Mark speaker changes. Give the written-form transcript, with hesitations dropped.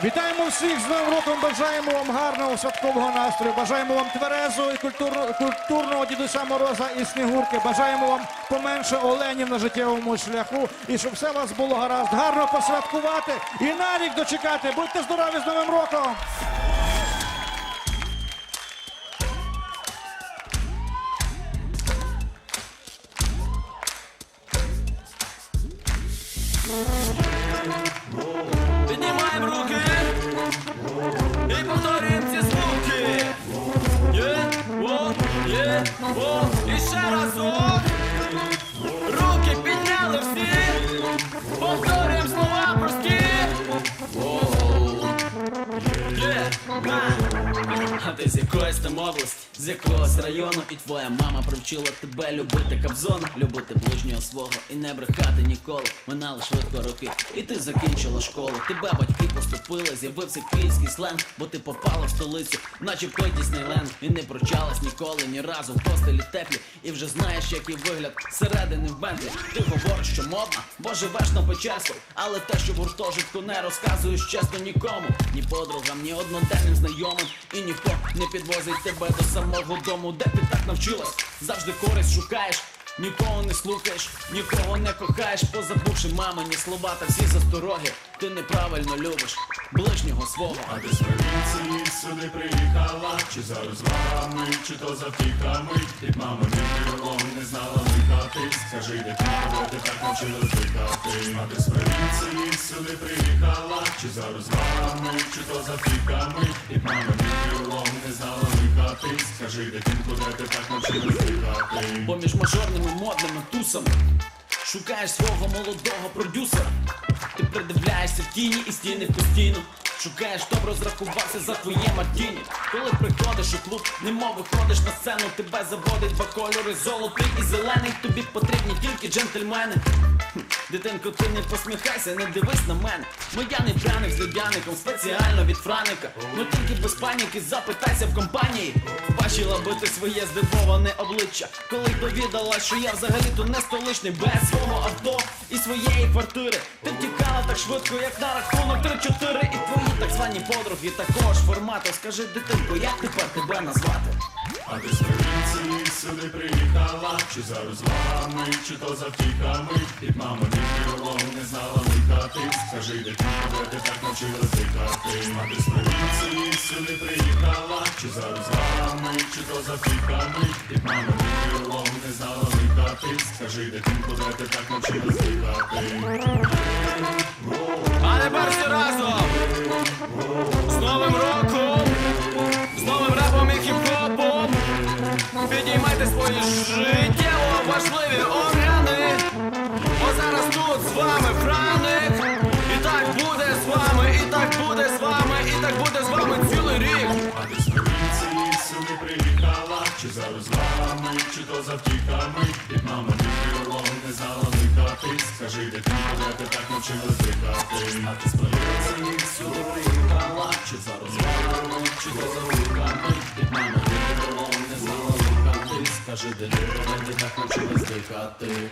Speaker 1: Вітаємо всіх з Новим роком, бажаємо вам гарного святкового настрою, бажаємо вам тверезого і культурного Дідуся Мороза і Снігурки, бажаємо вам поменше оленів на життєвому шляху і щоб все у вас було гаразд, гарно посвяткувати і на рік дочекати. Будьте здорові, з Новим роком!
Speaker 2: Піднімаємо руки і повторюємо ці звуки. О, і ще разок. Руки підняли всі. Повторюємо слова прості. А ти з якоїсь там області, з якогось району, і твоя мама привчила тебе любити кобзона, любити ближнього свого і не брехати ніколи. Минали швидко роки, і ти закінчила школу. Тебе батьки поступили, з'явився київський сленг, бо ти попала в столицю, начебто Діснейленд. І не пручалась ніколи, ні разу в постелі теплі, і вже знаєш, який вигляд зсередини в Бентлі. Ти говориш, що модна, бо живеш на Печерську, але те, що в гуртожитку не розказуєш чесно нікому, ні подругам, ні одноденним знайомим, і ніхто не підвозить тебе до самого дому, де ти так навчилась. Завжди користь шукаєш, нікого не слухаєш, нікого не кохаєш, позабувши мамині слова та всі застороги. Ти неправильно любиш ближнього свого.
Speaker 3: А ти з провінції сюди приїхала, чи за розвагами, чи то за втіхами. Під маминим крилом не знала лихати. Скажи, дитинко, де ти так навчилась дихати. А ти з провінції сюди приїхала, чи за розвагами, чи то за втіхами. Під маминим крилом не знала лихати. Скажи, дитинко, де ти так навчилась дихати.
Speaker 2: Поміж мажорними модними тусами шукаєш свого молодого продюсера. Ти придивляєшся в тіні і стіни постійно. Шукаєш, хто б розрахувався за твоє мартіні. Коли приходиш у клуб, немов виходиш на сцену, тебе заводить два кольори, золотий і зелений. Тобі потрібні тільки джентльмени. Дитинко, ти не посміхайся, не дивись на мене. Моя пряник з льодяником, спеціально від Франика. Ну тільки без паніки, запитайся в компанії. Бачила би ти своє здивоване обличчя, коли довідала, що я взагалі-то не столичний. Без свого авто і своєї квартири ти втікала так швидко, як на рахунок 3-4. І твої так звані подруги такого ж формату. Скажи, дитинко, як тепер тебе назвати?
Speaker 3: А ти з провінції сюди приїхала, чи за розвагами, чи то за втіхами. Під маминим крилом не знала лихати. Скажи, дитинко, де ти так навчилась дихати. А ти з провінції сюди приїхала, чи за розвагами, чи то за втіхами. Під маминим крилом не знала лихати. Скажи, дитинко, де ти так навчилась дихати.
Speaker 2: А тепер всі разом! З Новим роком! З новим рапом і хіп-хопом! Підіймайте свої життєво важливі огляни! Бо зараз тут з вами Франик! І так буде з вами, і так буде з вами, і так буде з вами цілий рік!
Speaker 3: А ти з провінції сюди приїхала, чи за розвагами, чи то за втіхами. Під маминим крилом не знала лихати. Скажи, дитинко, де ти так навчилась дихати. А ти з провінції сюди приїхала, чи за розвагами, чи то за втіхами. Під маминим крилом не знала лихати. Скажи, дитинко, де ти так навчилась дихати.